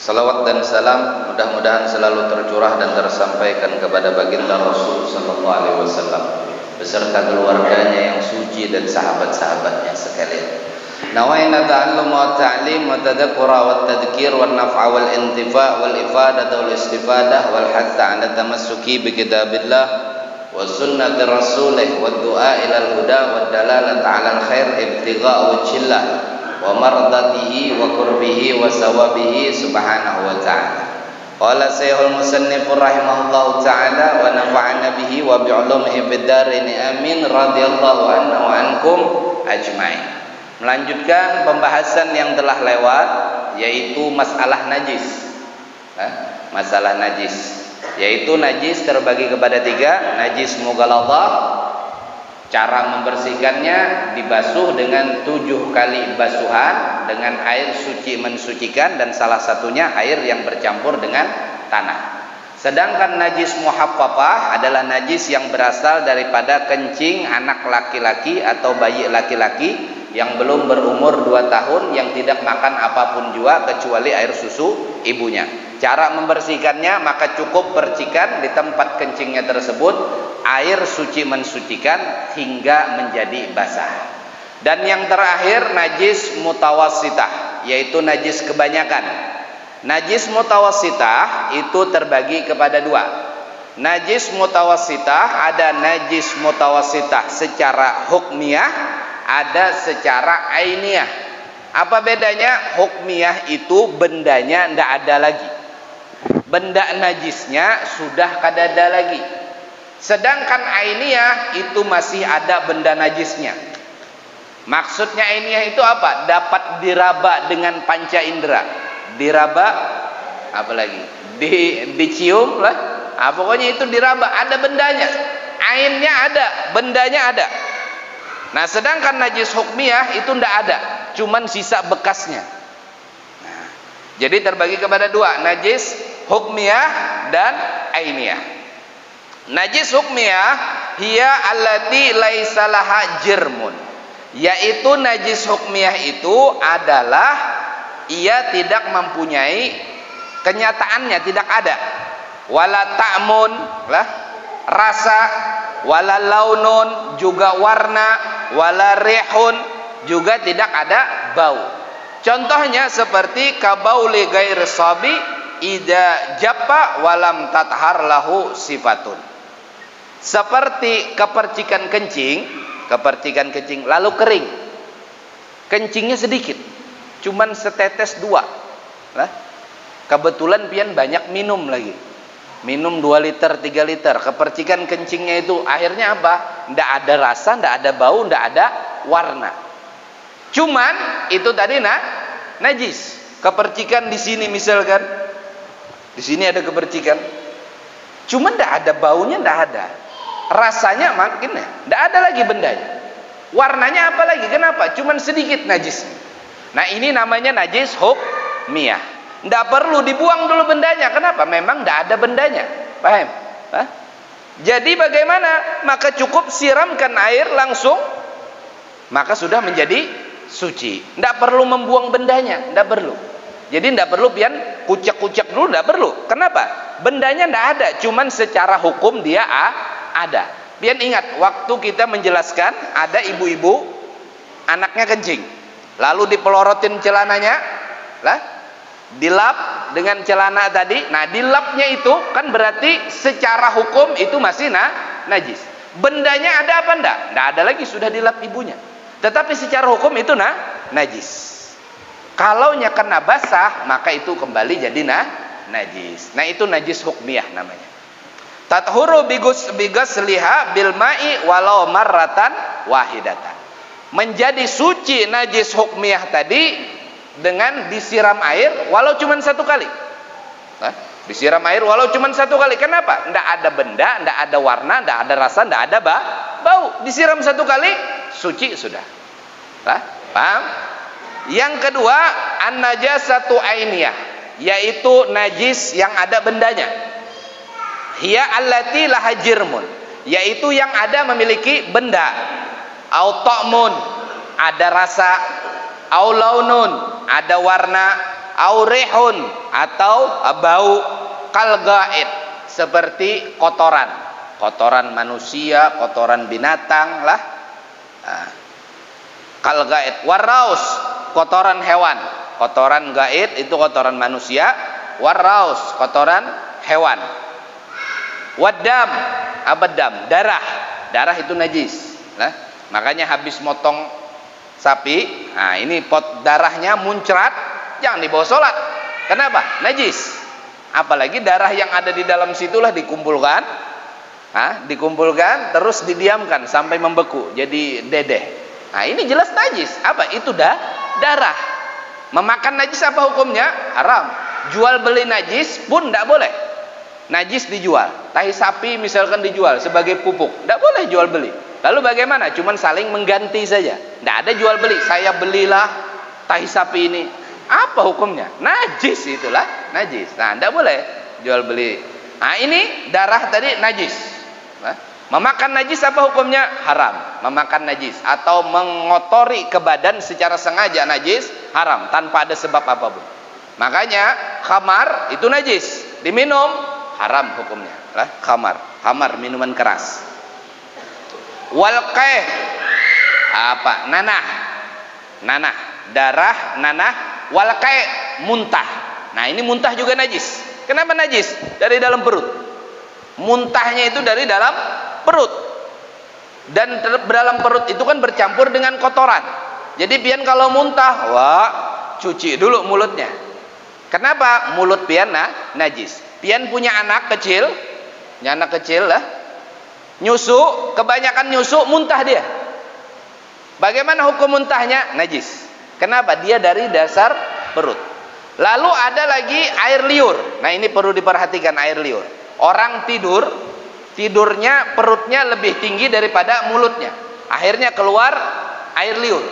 Salawat dan salam mudah-mudahan selalu tercurah dan tersampaikan kepada baginda Rasul sallallahu alaihi wasallam beserta keluarganya yang suci dan sahabat-sahabatnya sekalian. Nawaina ta'allum wa ta'lim wa tadhakkura wa tadhkir wa naf'a wal intifa' wal ifadah wal istifadah wal hatta 'ala tamassuki bi kitabillah wa sunnati rasulih wa du'a ila al-huda wa dalalata 'ala al-khair ibtigha' wajhillah wa mardatihi wa qurbihi wa sawabihi subhanahu wa ta'ala. Qala Syekhul Musannif rahimahullahu ta'ala wa nafa'ana bihi wa bi'ulumihi fid dharain amin radhiyallahu anhu wa ankum ajma'in. Melanjutkan pembahasan yang telah lewat, yaitu masalah najis. Masalah najis, yaitu najis terbagi kepada tiga: najis mughaladhah, cara membersihkannya dibasuh dengan 7 kali basuhan dengan air suci mensucikan, dan salah satunya air yang bercampur dengan tanah. Sedangkan najis muhaffafah adalah najis yang berasal daripada kencing anak laki-laki atau bayi laki-laki yang belum berumur 2 tahun, yang tidak makan apapun juga kecuali air susu ibunya. Cara membersihkannya maka cukup percikan di tempat kencingnya tersebut air suci mensucikan hingga menjadi basah. Dan yang terakhir najis mutawassitah, yaitu najis kebanyakan. Najis mutawassitah itu terbagi kepada 2. Najis mutawassitah, ada najis mutawassitah secara hukmiyah, ada secara ainiyah. Apa bedanya? Hukmiyah itu bendanya tidak ada lagi, benda najisnya sudah kada ada lagi. Sedangkan ainiyah itu masih ada benda najisnya. Maksudnya ainiyah itu apa? Dapat diraba dengan panca indera. Diraba, apa lagi? Dicium lah. Pokoknya itu diraba, ada bendanya. Ainnya ada, bendanya ada. Nah, sedangkan najis hukmiyah itu tidak ada, cuman sisa bekasnya. Nah, jadi terbagi kepada 2, najis hukmiyah dan ainiyah. Najis hukmiyah hiya allati laisa laha jirmun, yaitu najis hukmiyah itu adalah ia tidak mempunyai kenyataannya, tidak ada. Wala ta'mun lah, rasa, wala launun juga warna, wala rihun juga tidak ada bau. Contohnya seperti kabauli ghair sabi ida jappa walam tathar lahu sifatun. Seperti kepercikan kencing lalu kering. Kencingnya sedikit, cuman setetes 2. Lah, kebetulan pian banyak minum lagi. Minum 2 liter, 3 liter. Kepercikan kencingnya itu akhirnya apa? Tidak ada rasa, tidak ada bau, tidak ada warna. Cuman itu tadi najis. Kepercikan di sini misalkan, di sini ada kepercikan. Cuman tidak ada baunya, tidak ada. Rasanya makin tidak ada lagi bendanya. Warnanya apa lagi? Kenapa? Cuman sedikit najis. Nah, ini namanya najis hukmiyah. Tidak perlu dibuang dulu bendanya. Kenapa? Memang tidak ada bendanya. Paham? Jadi bagaimana? Maka cukup siramkan air langsung, maka sudah menjadi suci. Tidak perlu membuang bendanya. Tidak perlu. Jadi tidak perlu pian kucek-kucek dulu. Tidak perlu. Kenapa? Bendanya tidak ada. Cuman secara hukum dia ada. Pian ingat, waktu kita menjelaskan ada ibu-ibu anaknya kencing, lalu dipelorotin celananya, lah, dilap dengan celana tadi. Nah, dilapnya itu kan berarti secara hukum itu masih najis. Bendanya ada apa enggak? Enggak ada lagi, sudah dilap ibunya. Tetapi secara hukum itu najis. Kalau nya kena basah, maka itu kembali jadi najis. Nah, itu najis hukmiyah namanya. Tathuru bighasliha bil ma'i walau marratan wahidatan. Menjadi suci najis hukmiyah tadi dengan disiram air walau cuma 1 kali. Disiram air walau cuma 1 kali. Kenapa? Tidak ada benda, tidak ada warna, tidak ada rasa, tidak ada bau. Disiram 1 kali, suci sudah. Paham? Yang kedua, an-najasatu ainiyah, yaitu najis yang ada bendanya. Hiya allati laha jirmun, yaitu yang ada memiliki benda. Au ta'mun, ada rasa. Au launun, ada warna. aurehun atau bau, kalgaid seperti kotoran, kotoran manusia, kotoran binatang lah, kalgaid. Waraus, kotoran hewan. Kotoran gaid itu kotoran manusia, waraus kotoran hewan. Wadam, abadam, darah. Darah itu najis. Nah, makanya habis motong sapi, nah ini pot darahnya muncrat, jangan dibawa sholat. Kenapa? Najis. Apalagi darah yang ada di dalam situlah dikumpulkan, dikumpulkan terus didiamkan sampai membeku jadi dedeh. Nah ini jelas najis. Apa itu? Darah. Memakan najis apa hukumnya? Haram. Jual beli najis pun tidak boleh. Najis dijual. Tahi sapi misalkan dijual sebagai pupuk, tidak boleh jual beli. Lalu bagaimana? Cuman saling mengganti saja. Tidak ada jual beli. Saya belilah tahi sapi ini. Apa hukumnya? Najis, itulah najis. Nah, tidak boleh jual beli. Nah, ini darah tadi najis. Memakan najis apa hukumnya? Haram. Memakan najis atau mengotori ke badan secara sengaja najis, haram tanpa ada sebab apapun. Makanya khamar itu najis, diminum haram hukumnya. Khamar minuman keras. Walqeh apa? Nanah, darah nanah. Walqeh muntah. Nah, ini muntah juga najis. Kenapa najis? Dari dalam perut. Muntahnya itu dari dalam perut, dan dalam perut itu kan bercampur dengan kotoran. Jadi pian kalau muntah, wah, cuci dulu mulutnya. Kenapa? Mulut pian najis. Pian punya anak kecil lah, nyusu, kebanyakan nyusu, muntah dia. Bagaimana hukum muntahnya? Najis. Kenapa? Dia dari dasar perut. Lalu ada lagi air liur. Nah, ini perlu diperhatikan, air liur. Orang tidurnya perutnya lebih tinggi daripada mulutnya, akhirnya keluar air liur.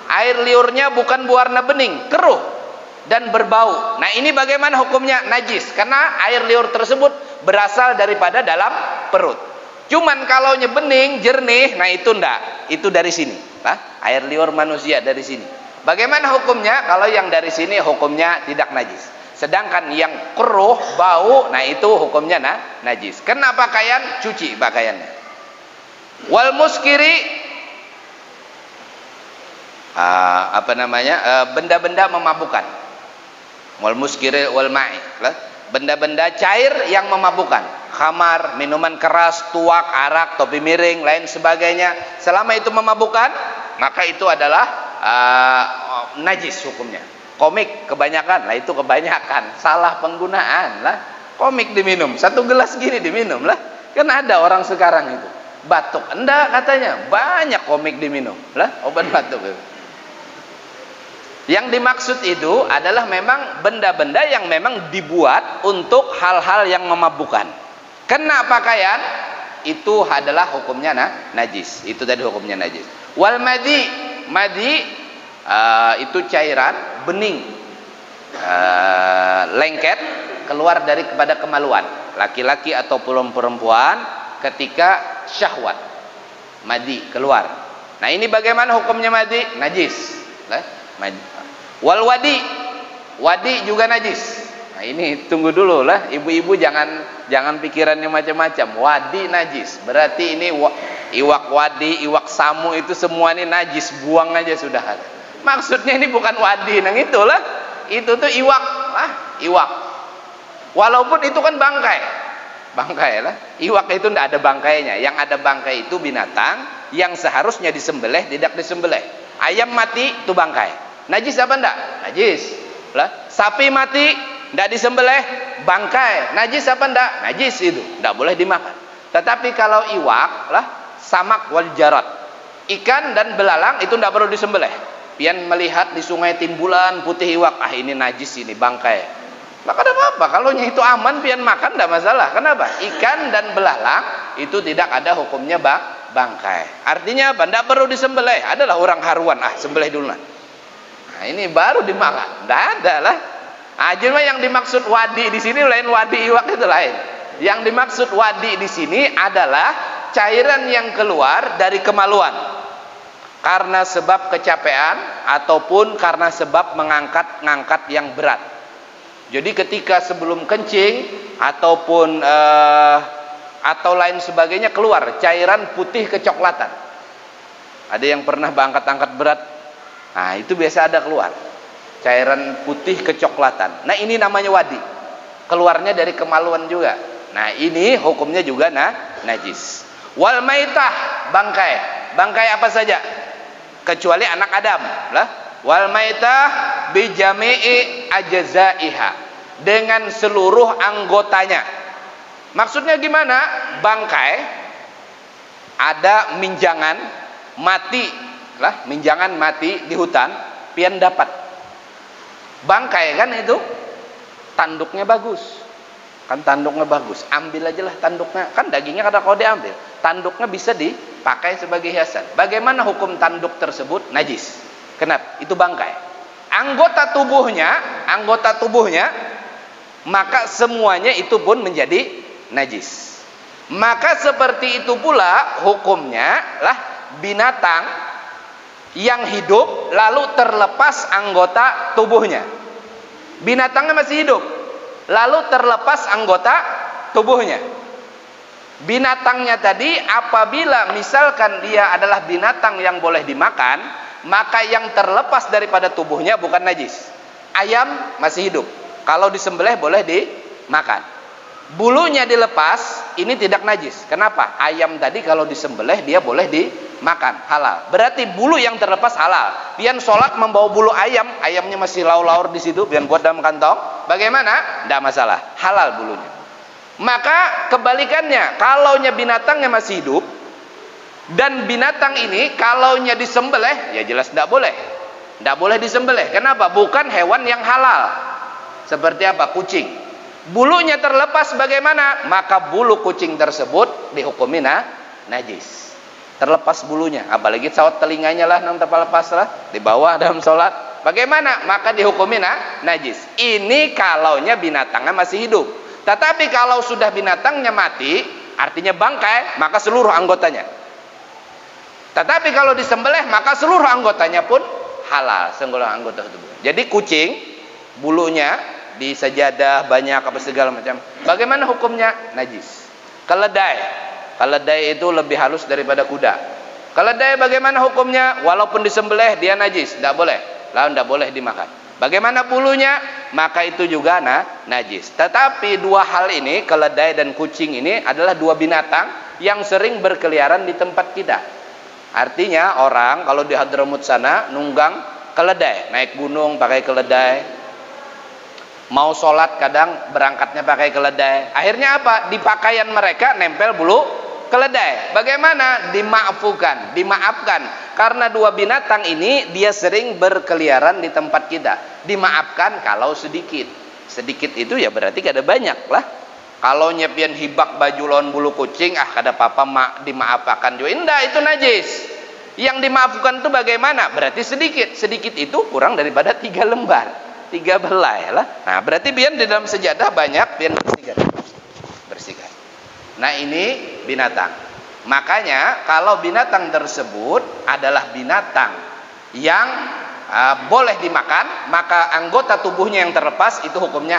Air liurnya bukan berwarna bening, keruh dan berbau. Nah, ini bagaimana hukumnya? Najis, karena air liur tersebut berasal daripada dalam perut. Cuman kalau bening, jernih, nah itu enggak, itu dari sini. Air liur manusia dari sini. Bagaimana hukumnya? Kalau yang dari sini hukumnya tidak najis. Sedangkan yang keruh, bau, nah itu hukumnya najis. Kena pakaian, cuci pakaiannya. Wal muskiri, benda-benda memabukkan. Wal muskiri wal ma'i, benda-benda cair yang memabukkan. Khamar, minuman keras, tuak, arak, topi miring, lain sebagainya. Selama itu memabukkan, maka itu adalah najis hukumnya. Komik kebanyakan, lah itu kebanyakan, salah penggunaan lah. Komik diminum, satu gelas gini diminum lah. Kan ada orang sekarang itu batuk, enggak katanya, banyak komik diminum lah, obat batuk itu. Yang dimaksud itu adalah memang benda-benda yang memang dibuat untuk hal-hal yang memabukkan. Kena pakaian, itu adalah hukumnya najis. Itu tadi hukumnya najis. Wal madi itu cairan bening, lengket, keluar dari kepada kemaluan laki-laki ataupun perempuan ketika syahwat, madi keluar. Nah, ini bagaimana hukumnya madi? Najis. Wal wadi juga najis. Nah, ini tunggu dulu lah, ibu-ibu jangan pikirannya macam-macam. Wadi najis, berarti ini iwak wadi, iwak samu itu semua ini najis, buang aja sudah. Maksudnya ini bukan wadi, nang itulah. Itu tuh iwak lah, iwak. Walaupun itu kan bangkai lah. Iwak itu tidak ada bangkainya. Yang ada bangkai itu binatang yang seharusnya disembelih tidak disembelih. Ayam mati itu bangkai. Najis apa enggak? Najis. Lah, sapi mati tidak disembelih, bangkai. Najis apa enggak? Najis itu, tidak boleh dimakan. Tetapi kalau iwak lah, samak wal jarat, ikan dan belalang itu tidak perlu disembelih. Pian melihat di sungai timbulan putih iwak, ini najis, ini bangkai, maka ada apa-apa. Kalau itu aman, pian makan tidak masalah. Kenapa? Ikan dan belalang itu tidak ada hukumnya bangkai. Artinya apa? Tidak perlu disembelih. Adalah orang haruan, sembelih dulu. Nah, ini baru dimakan. Tidak ada lah. Cuma yang dimaksud wadi di sini lain, wadi iwak itu lain. Yang dimaksud wadi di sini adalah cairan yang keluar dari kemaluan karena sebab kecapean ataupun karena sebab mengangkat yang berat. Jadi ketika sebelum kencing ataupun atau lain sebagainya keluar cairan putih kecoklatan. Ada yang pernah angkat berat, nah itu biasa ada keluar cairan putih kecoklatan. Nah ini namanya wadi, keluarnya dari kemaluan juga. Nah ini hukumnya juga najis. Wal maitah, bangkai apa saja kecuali anak Adam lah. Wal maitah bijami'i ajzaiha, dengan seluruh anggotanya. Maksudnya gimana? Bangkai ada minjangan mati lah, minjangan mati di hutan, pian dapat bangkai kan, itu tanduknya bagus kan, tanduknya bagus, ambil aja lah tanduknya, kan dagingnya kada kau diambil, tanduknya bisa dipakai sebagai hiasan. Bagaimana hukum tanduk tersebut? Najis. Kenapa? Itu bangkai. Anggota tubuhnya maka semuanya itu pun menjadi najis. Maka seperti itu pula hukumnya lah binatang yang hidup lalu terlepas anggota tubuhnya. Binatangnya masih hidup lalu terlepas anggota tubuhnya. Binatangnya tadi apabila misalkan dia adalah binatang yang boleh dimakan, maka yang terlepas daripada tubuhnya bukan najis. Ayam masih hidup, kalau disembelih boleh dimakan. Bulunya dilepas, ini tidak najis. Kenapa? Ayam tadi kalau disembelih dia boleh dimakan, halal. Berarti bulu yang terlepas halal. Pian sholat membawa bulu ayam, ayamnya masih laur-laur di situ, pian buat dalam kantong, bagaimana? Tidak masalah, halal bulunya. Maka kebalikannya, kalaunya binatangnya masih hidup dan binatang ini kalaunya disembelih, ya jelas tidak boleh. Tidak boleh disembelih. Kenapa? Bukan hewan yang halal. Seperti apa? Kucing. Bulunya terlepas bagaimana? Maka bulu kucing tersebut dihukumi najis. Terlepas bulunya, apalagi saut telinganya lah, nang terlepas lah, di bawah dalam sholat. Bagaimana? Maka dihukumi najis. Ini kalaunya binatangnya masih hidup. Tetapi kalau sudah binatangnya mati, artinya bangkai, maka seluruh anggotanya. Tetapi kalau disembelih, maka seluruh anggotanya pun halal, seluruh anggota tubuh. Jadi kucing, bulunya di sajadah banyak apa segala macam. Bagaimana hukumnya? Najis. Keledai itu lebih halus daripada kuda. Keledai bagaimana hukumnya? Walaupun disembelih dia najis, tidak boleh. Lalu tidak boleh dimakan. Bagaimana bulunya? Maka itu juga najis. Tetapi dua hal ini, keledai dan kucing ini adalah dua binatang yang sering berkeliaran di tempat kita. Artinya orang kalau di Hadramut sana nunggang keledai, naik gunung pakai keledai, mau sholat kadang berangkatnya pakai keledai. Akhirnya apa? Di pakaian mereka nempel bulu keledai. Bagaimana? Dimaafkan. Karena dua binatang ini dia sering berkeliaran di tempat kita. Dimaafkan kalau sedikit. Sedikit itu ya berarti kada banyak lah. Kalau nyepian hibak baju lawan bulu kucing, kada apa-apa, dimaafkan juga. Indah, itu najis. Yang dimaafkan itu bagaimana? Berarti sedikit. Sedikit itu kurang daripada 3 lembar. 3 belai lah. Nah, berarti biar di dalam sejadah banyak, biar bersihkan. Nah, ini binatang. Makanya kalau binatang tersebut adalah binatang yang boleh dimakan, maka anggota tubuhnya yang terlepas itu hukumnya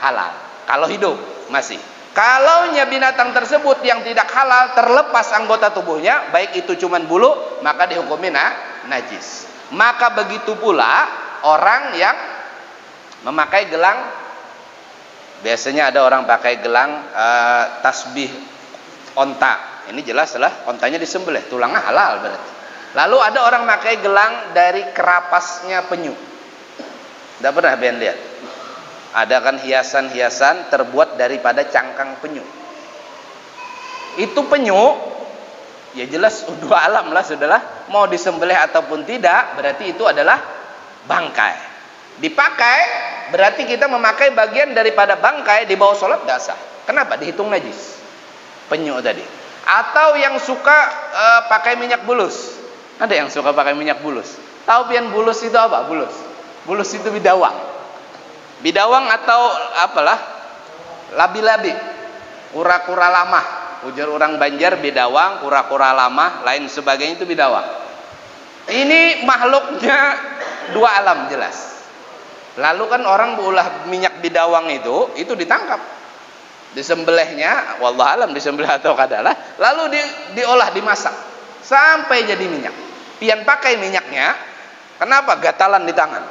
halal. Kalau hidup masih. Kalaunya binatang tersebut yang tidak halal terlepas anggota tubuhnya, baik itu cuman bulu, maka dihukumi najis. Maka begitu pula orang yang memakai gelang. Biasanya ada orang pakai gelang tasbih onta. Ini jelas lah ontanya disembelih, tulangnya halal berarti. Lalu ada orang pakai gelang dari kerapasnya penyu. Tidak pernah kalian lihat? Ada kan hiasan-hiasan terbuat daripada cangkang penyu. Itu penyu, ya jelas dua alam lah sudahlah. Mau disembelih ataupun tidak, berarti itu adalah bangkai. Dipakai, berarti kita memakai bagian daripada bangkai di bawah sholat tidak sah. Kenapa? Dihitung najis. Penyu tadi. Atau yang suka pakai minyak bulus. Ada yang suka pakai minyak bulus. Tahu pian bulus itu apa? Bulus itu bidawang. Bidawang atau apalah? Labi-labi. Kura-kura lama. Ujar orang Banjar bidawang, kura-kura lama, lain sebagainya itu bidawang. Ini makhluknya dua alam jelas. Lalu kan orang berulah minyak bidawang itu ditangkap, disembelihnya, wallahualam disembelih atau kadalah, lalu diolah, dimasak sampai jadi minyak. Pian pakai minyaknya, kenapa? Gatalan di tangan.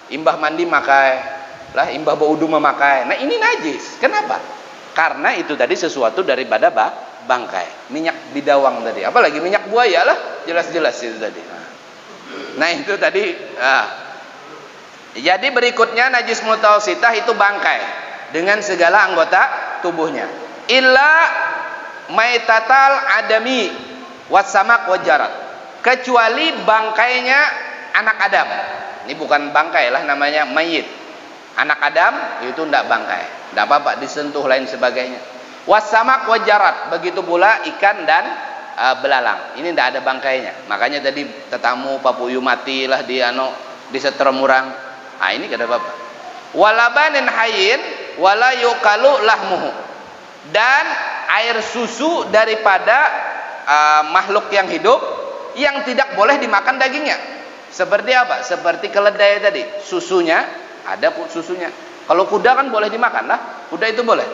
Imbah mandi makai, lah imbah baudu memakai. Nah ini najis. Kenapa? Karena itu tadi sesuatu daripada bangkai. Minyak bidawang tadi. Apalagi minyak buaya lah, jelas-jelas itu tadi. Nah itu tadi. Jadi berikutnya najis mutawasitah itu bangkai dengan segala anggota tubuhnya. Illa maitatal adami wasamak wajarat. Kecuali bangkainya anak Adam. Ini bukan bangkai lah, namanya mayit. Anak Adam itu tidak bangkai, tidak apa-apa, disentuh lain sebagainya. Wasamak wajarat, begitu pula ikan dan belalang. Ini tidak ada bangkainya. Makanya tadi tetamu papuyu mati lah di setrum orang. Ah ini kada apa-apa. Walabanin hayyin wala yukalu lahmuhu. Dan air susu daripada makhluk yang hidup yang tidak boleh dimakan dagingnya. Seperti apa? Seperti keledai tadi, susunya ada susunya. Kalau kuda kan boleh dimakan lah, kuda itu boleh.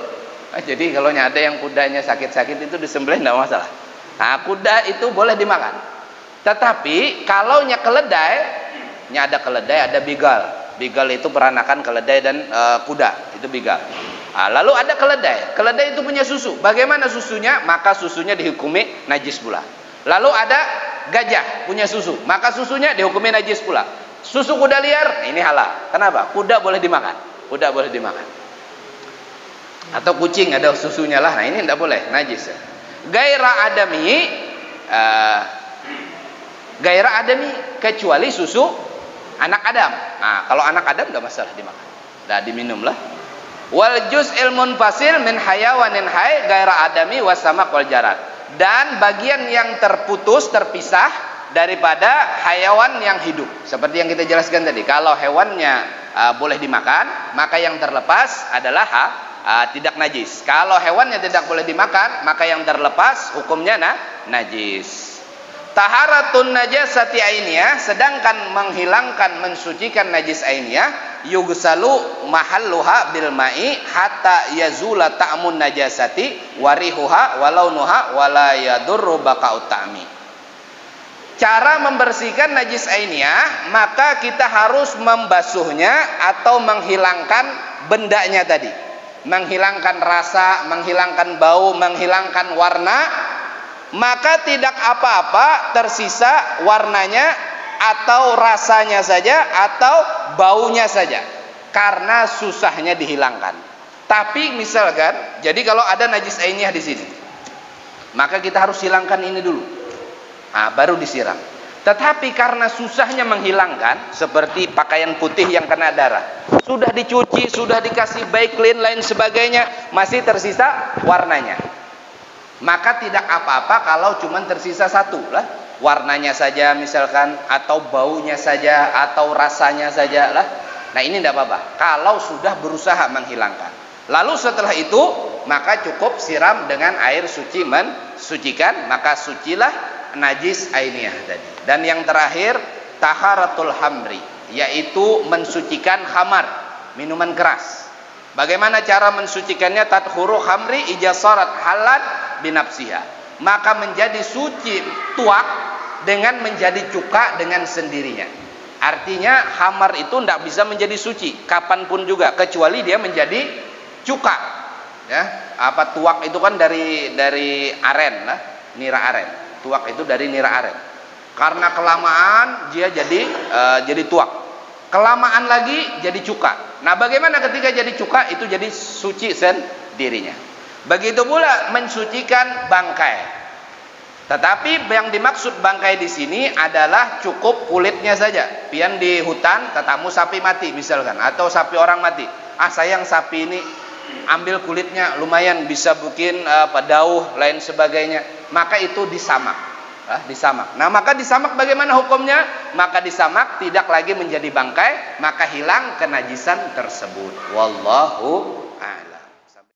Jadi kalau ada yang kudanya sakit-sakit itu disembelih tidak masalah. Nah kuda itu boleh dimakan. Tetapi kalau keledai, ada keledai, ada bigal. Bigal itu peranakan keledai dan kuda, itu bigal. Nah, lalu ada keledai. Keledai itu punya susu. Bagaimana susunya? Maka susunya dihukumi najis pula. Lalu ada gajah punya susu, maka susunya dihukumi najis pula. Susu kuda liar ini halal. Kenapa? Kuda boleh dimakan. Kuda boleh dimakan. Atau kucing ada susunya lah. Nah ini tidak boleh, najis. Gaira adami kecuali susu anak Adam. Nah kalau anak Adam tidak masalah dimakan, tidak diminum lah. Wal juz'il munfasil min hayawanin hayy gaira adami wasamak wal jarat. Dan bagian yang terputus, terpisah daripada hayawan yang hidup. Seperti yang kita jelaskan tadi, kalau hewannya boleh dimakan, maka yang terlepas adalah tidak najis. Kalau hewannya tidak boleh dimakan, maka yang terlepas hukumnya najis. Taharatun najasati ainiyah, sedangkan menghilangkan, mensucikan najis ainiyah, yugsalu mahalluha bil ma'i hatta yazula ta'mun najasati warihuha walaunuha wala yadurru baqa'ut ta'mi. Cara membersihkan najis ainiyah, maka kita harus membasuhnya atau menghilangkan bendanya tadi. Menghilangkan rasa, menghilangkan bau, menghilangkan warna. Maka tidak apa-apa tersisa warnanya atau rasanya saja atau baunya saja, karena susahnya dihilangkan. Tapi misalkan, jadi kalau ada najis ainiyah di sini, maka kita harus hilangkan ini dulu, baru disiram. Tetapi karena susahnya menghilangkan, seperti pakaian putih yang kena darah, sudah dicuci, sudah dikasih baik clean lain sebagainya, masih tersisa warnanya. Maka tidak apa-apa kalau cuma tersisa satu lah, warnanya saja misalkan, atau baunya saja, atau rasanya saja lah. Nah ini tidak apa-apa kalau sudah berusaha menghilangkan. Lalu setelah itu maka cukup siram dengan air suci mensucikan, maka sucilah najis ainiyah tadi. Dan yang terakhir taharatul hamri, yaitu mensucikan khamar, minuman keras. Bagaimana cara mensucikannya? Tathuru khamri ijasarat halat binafsiha, maka menjadi suci tuak dengan menjadi cuka dengan sendirinya. Artinya khamar itu tidak bisa menjadi suci kapanpun juga, kecuali dia menjadi cuka. Ya, apa tuak itu kan dari aren lah, nira aren. Tuak itu dari nira aren. Karena kelamaan dia jadi tuak. Kelamaan lagi jadi cuka. Nah, bagaimana ketika jadi cuka itu jadi suci sendirinya. Begitu pula mensucikan bangkai. Tetapi yang dimaksud bangkai di sini adalah cukup kulitnya saja. Pian di hutan tetamu sapi mati misalkan, atau sapi orang mati. Sayang sapi ini, ambil kulitnya, lumayan bisa bikin dauh lain sebagainya. Maka itu disamak. Disamak. Nah, maka disamak bagaimana hukumnya? Maka disamak tidak lagi menjadi bangkai, maka hilang kenajisan tersebut. Wallahu